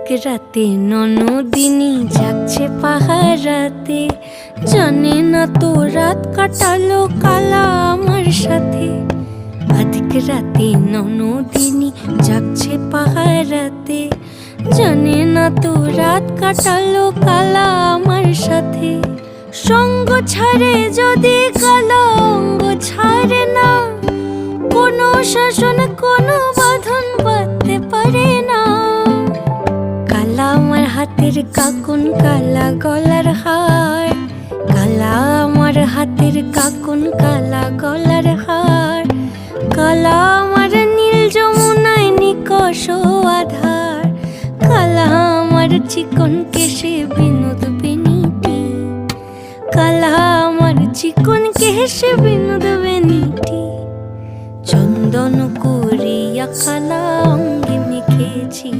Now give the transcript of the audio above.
আধিক রাতে ননদিনী যাচ্ছে পাহারাতে, জানে না তো রাত কাটালো কালা আমার সাথে। আধিক রাতে ননদিনী যাচ্ছে পাহারাতে, জানে না তো রাত কাটালো কালা আমার সাথে। সঙ্গ ছাড়ে যদি কালা অঙ্গ ছাড়ে না, কোনো শাসন কোনো বাঁধন বাঁধতে পারে না। কালা আমার হাতের কাকুন কালা গলার হার, কালা আমার হাতের কাকুন কালা গলার হার, কালা আমার নীল যমুনায় নিকষ আধার, কালা আমার চিকন কেশে বিনোদ বেনিটি, কালা আমার চিকন কেশে বিনোদ বেনিটি। চন্দন করিয়া কালা অঙ্গে মেখেছি।